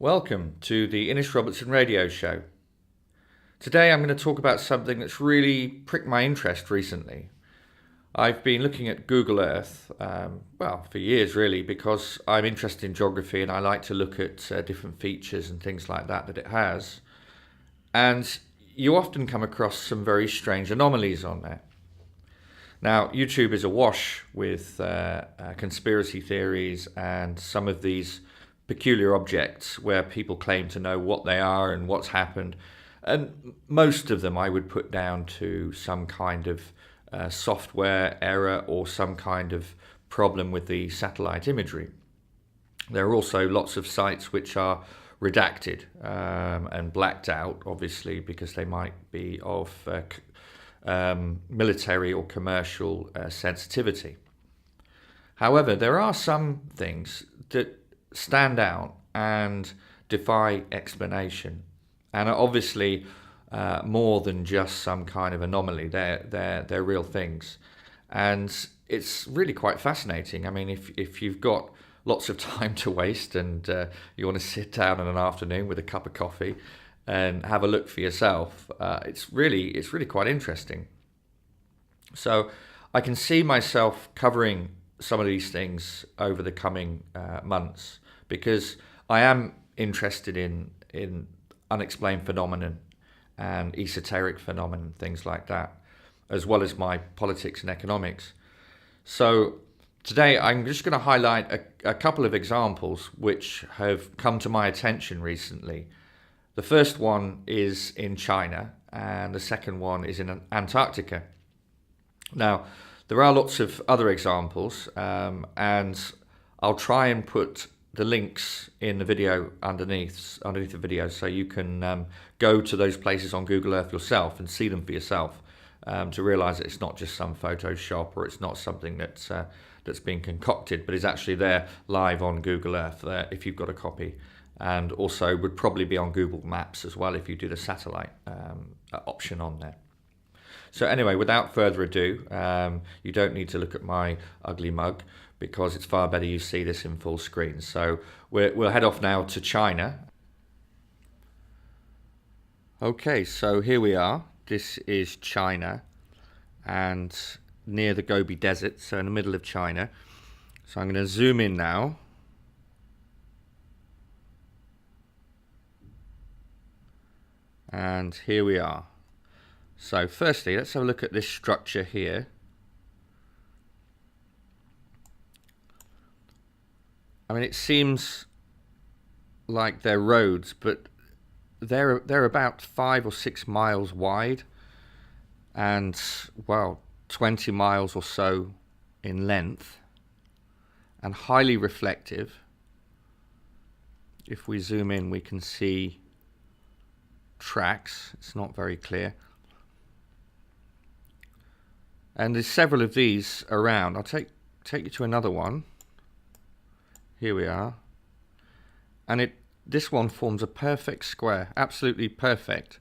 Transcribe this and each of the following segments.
Welcome to the Robertson radio show. Today I'm going to talk about something that's really pricked my interest recently. I've been looking at Google Earth, for years really, because I'm interested in geography and I like to look at different features and things like that it has. And you often come across some very strange anomalies on there. Now, YouTube is awash with conspiracy theories and some of these peculiar objects where people claim to know what they are and what's happened. And most of them I would put down to some kind of software error or some kind of problem with the satellite imagery. There are also lots of sites which are redacted and blacked out, obviously, because they might be of military or commercial sensitivity. However, there are some things that stand out and defy explanation, and are obviously more than just some kind of anomaly. They're real things, and it's really quite fascinating. I mean, if you've got lots of time to waste and you want to sit down in an afternoon with a cup of coffee and have a look for yourself, it's really quite interesting. So I can see myself covering some of these things over the coming months, because I am interested in unexplained phenomenon and esoteric phenomenon, things like that, as well as my politics and economics. So today I'm just going to highlight a couple of examples which have come to my attention recently. The first one is in China and the second one is in Antarctica. Now, there are lots of other examples, and I'll try and put the links in the video underneath the video, so you can go to those places on Google Earth yourself and see them for yourself, to realise that it's not just some Photoshop or it's not something that's been concocted, but is actually there live on Google Earth if you've got a copy, and also would probably be on Google Maps as well if you do the satellite option on there. So anyway, without further ado, you don't need to look at my ugly mug, because it's far better you see this in full screen. So we'll head off now to China. Okay, so here we are. This is China, and near the Gobi Desert, so in the middle of China. So I'm going to zoom in now. And here we are. So firstly, let's have a look at this structure here. I mean, it seems like they're roads, but they're about 5 or 6 miles wide and, 20 miles or so in length, and highly reflective. If we zoom in, we can see tracks. It's not very clear. And there's several of these around. I'll take you to another one. Here we are. And this one forms a perfect square, absolutely perfect.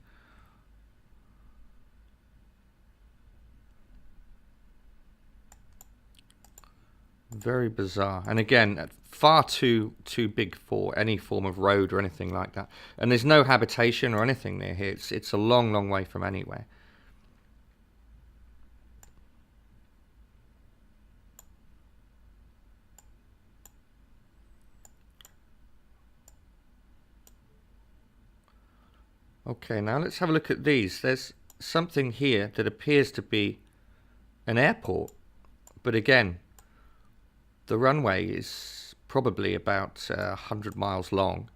Very bizarre. And again, far too big for any form of road or anything like that. And there's no habitation or anything near here. It's a long way from anywhere. Okay, now let's have a look at these. There's something here that appears to be an airport, but again, the runway is probably about 100 miles long.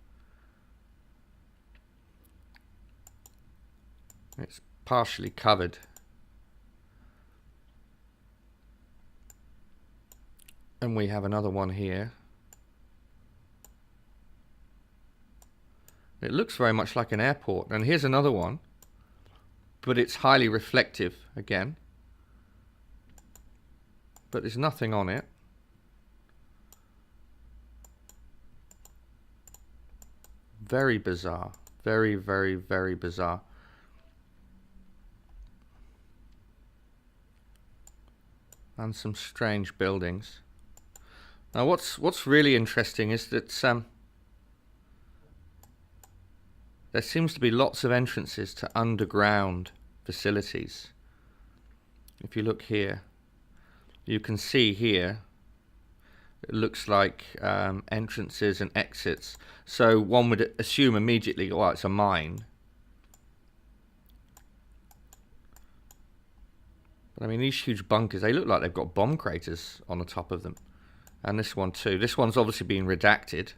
It's partially covered. And we have another one here. It looks very much like an airport. And here's another one, but it's highly reflective again. But there's nothing on it. Very bizarre. Very bizarre. And some strange buildings. Now what's really interesting is that there seems to be lots of entrances to underground facilities. If you look here, you can see here, it looks like entrances and exits. So one would assume immediately, well, it's a mine. But I mean, these huge bunkers, they look like they've got bomb craters on the top of them. And this one too. This one's obviously been redacted.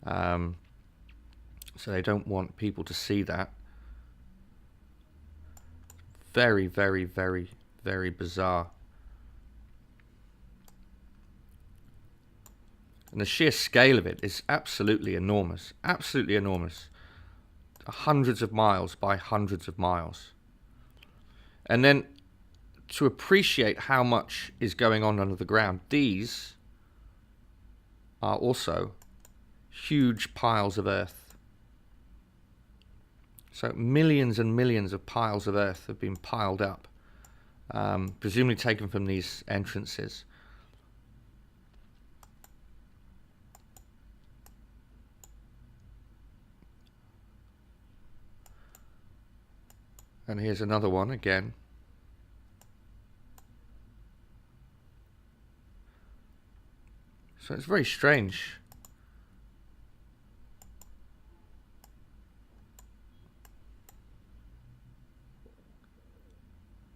So they don't want people to see that. Very, very, very, very bizarre. And the sheer scale of it is absolutely enormous. Absolutely enormous. Hundreds of miles by hundreds of miles. And then to appreciate how much is going on under the ground, these are also huge piles of earth. So millions and millions of piles of earth have been piled up, presumably taken from these entrances. And here's another one again. So it's very strange.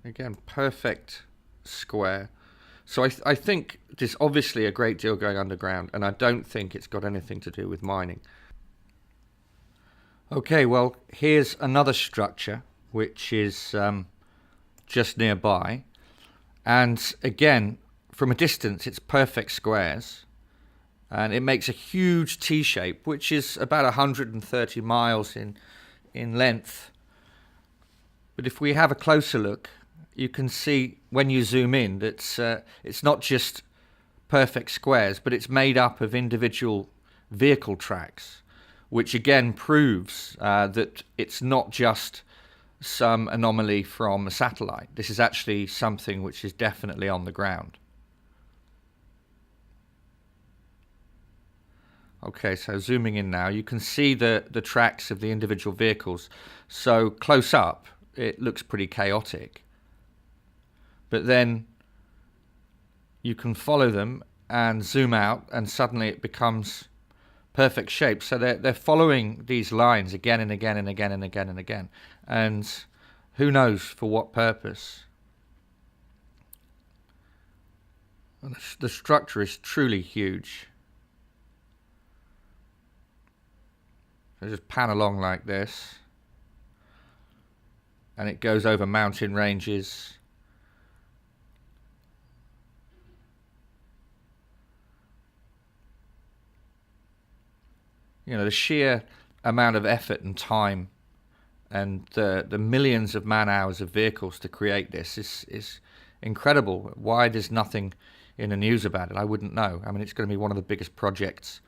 Again, perfect square. So I think there's obviously a great deal going underground, and I don't think it's got anything to do with mining. Okay, well, here's another structure which is just nearby. And again, from a distance, it's perfect squares. And it makes a huge T-shape, which is about 130 miles in length. But if we have a closer look, you can see when you zoom in that it's not just perfect squares, but it's made up of individual vehicle tracks, which again proves that it's not just some anomaly from a satellite. This is actually something which is definitely on the ground. Okay, so zooming in now, you can see the tracks of the individual vehicles. So close up, it looks pretty chaotic. But then you can follow them and zoom out, and suddenly it becomes perfect shape. So they're following these lines again and again and again and again and again. And who knows for what purpose. The structure is truly huge. So just pan along like this. And it goes over mountain ranges. You know, the sheer amount of effort and time and the millions of man hours of vehicles to create this is incredible. Why there's nothing in the news about it, I wouldn't know. I mean, it's going to be one of the biggest projects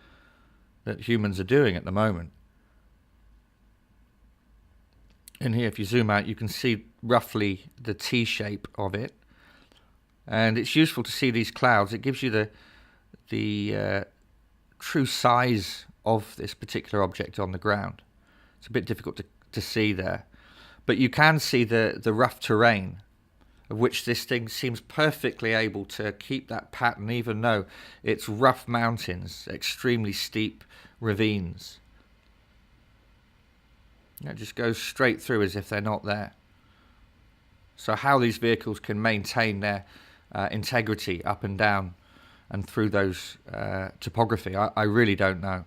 that humans are doing at the moment. And here, if you zoom out, you can see roughly the T shape of it. And it's useful to see these clouds. It gives you the true size of this particular object on the ground. It's a bit difficult to see there. But you can see the rough terrain, of which this thing seems perfectly able to keep that pattern, even though it's rough mountains, extremely steep ravines. It just goes straight through as if they're not there. So how these vehicles can maintain their integrity up and down and through those topography, I really don't know.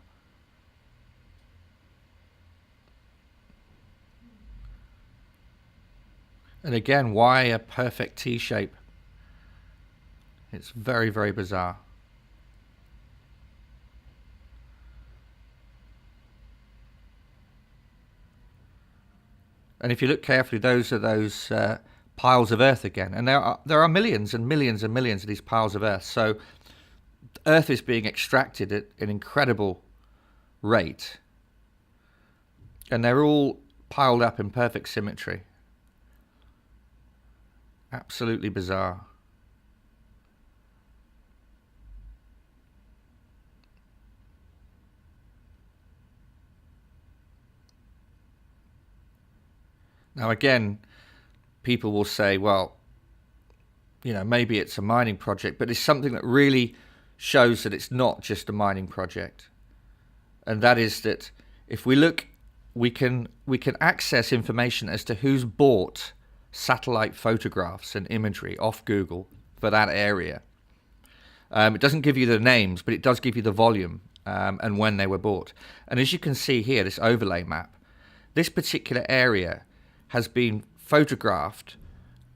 And again, why a perfect T shape? It's very, very bizarre. And if you look carefully, those are those piles of earth again. And there are millions and millions and millions of these piles of earth. So earth is being extracted at an incredible rate. And they're all piled up in perfect symmetry. Absolutely bizarre. Now, again, people will say, well, maybe it's a mining project, but it's something that really shows that it's not just a mining project. And that is that if we look, we can access information as to who's bought satellite photographs and imagery off Google for that area. It doesn't give you the names, but it does give you the volume and when they were bought. And as you can see here, this overlay map, this particular area has been photographed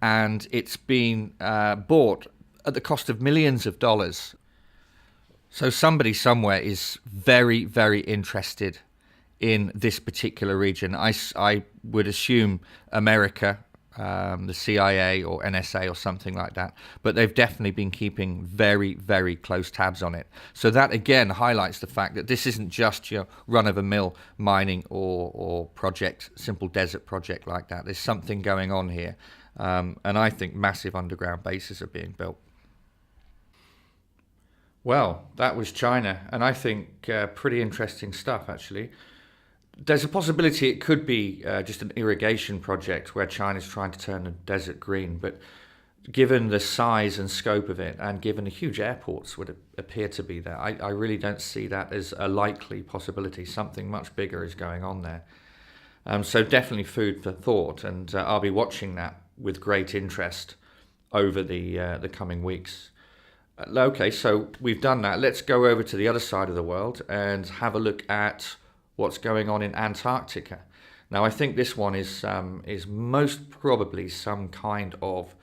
and it's been bought at the cost of millions of dollars. So somebody somewhere is very, very interested in this particular region. I would assume America, the CIA or NSA or something like that, but they've definitely been keeping very, very close tabs on it. So that again highlights the fact that this isn't just your run-of-the-mill mining or project, simple desert project like that. There's something going on here, and I think massive underground bases are being built. Well, that was China, and I think pretty interesting stuff, actually. There's a possibility it could be just an irrigation project where China's trying to turn the desert green, but given the size and scope of it, and given the huge airports would appear to be there, I really don't see that as a likely possibility. Something much bigger is going on there. So definitely food for thought, and I'll be watching that with great interest over the coming weeks. Okay, so we've done that. Let's go over to the other side of the world and have a look at what's going on in Antarctica. Now, I think this one is most probably some kind of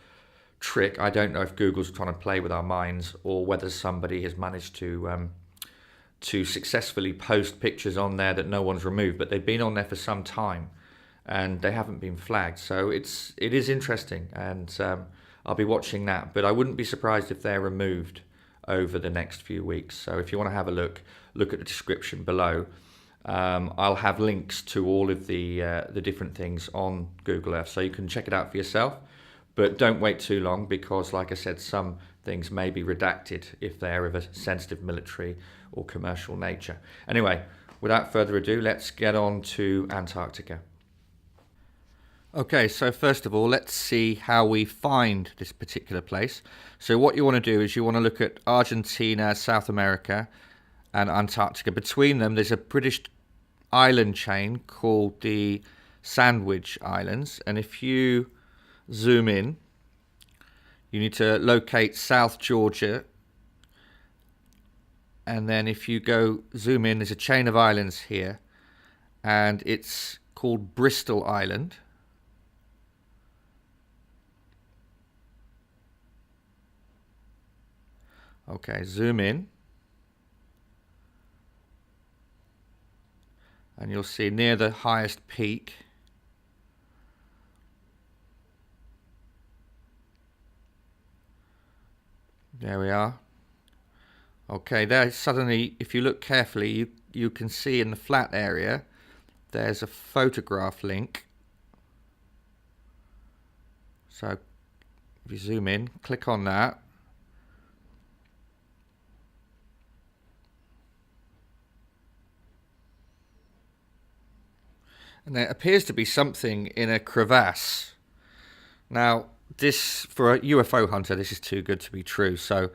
trick. I don't know if Google's trying to play with our minds or whether somebody has managed to successfully post pictures on there that no one's removed, but they've been on there for some time and they haven't been flagged. So it is interesting, and I'll be watching that, but I wouldn't be surprised if they're removed over the next few weeks. So if you want to have a look at the description below. I'll have links to all of the different things on Google Earth, so you can check it out for yourself. But don't wait too long, because, like I said, some things may be redacted if they're of a sensitive military or commercial nature. Anyway, without further ado, let's get on to Antarctica. Okay, so first of all, let's see how we find this particular place. So what you want to do is you want to look at Argentina, South America, and Antarctica. Between them, there's a British island chain called the Sandwich Islands. And if you zoom in, you need to locate South Georgia. And then if you go zoom in, there's a chain of islands here. And it's called Bristol Island. Okay, zoom in. And you'll see near the highest peak, there we are. Okay, there suddenly, if you look carefully, you can see in the flat area, there's a photograph link. So if you zoom in, click on that. And there appears to be something in a crevasse. Now, this, for a UFO hunter, this is too good to be true. So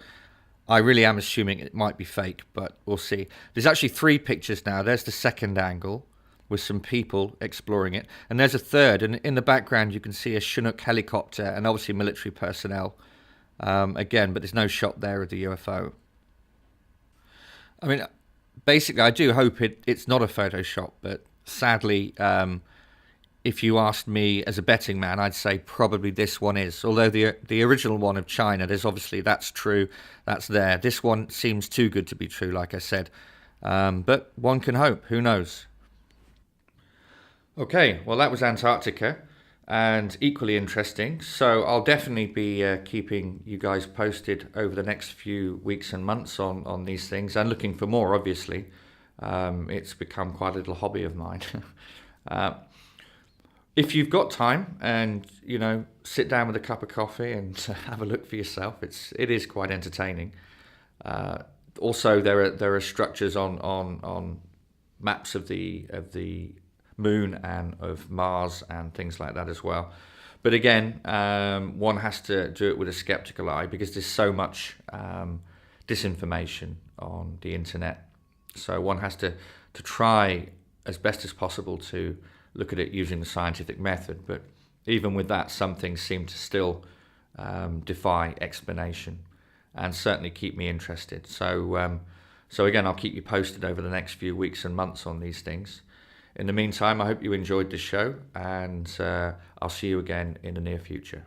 I really am assuming it might be fake, but we'll see. There's actually 3 pictures now. There's the second angle with some people exploring it. And there's a third. And in the background, you can see a Chinook helicopter and obviously military personnel. Again, but there's no shot there of the UFO. I mean, basically, I do hope it's not a Photoshop, but sadly, if you asked me as a betting man, I'd say probably this one is. Although the original one of China, there's obviously, that's true, that's there. This one seems too good to be true, like I said. But one can hope, who knows? Okay, well, that was Antarctica, and equally interesting. So I'll definitely be keeping you guys posted over the next few weeks and months on these things, and looking for more, obviously. It's become quite a little hobby of mine. If you've got time and, sit down with a cup of coffee and have a look for yourself, it is quite entertaining. Also, there are structures on maps of the Moon and of Mars and things like that as well. But again, one has to do it with a skeptical eye because there's so much disinformation on the internet. So one has to try as best as possible to look at it using the scientific method. But even with that, some things seem to still defy explanation and certainly keep me interested. So again, I'll keep you posted over the next few weeks and months on these things. In the meantime, I hope you enjoyed the show, and I'll see you again in the near future.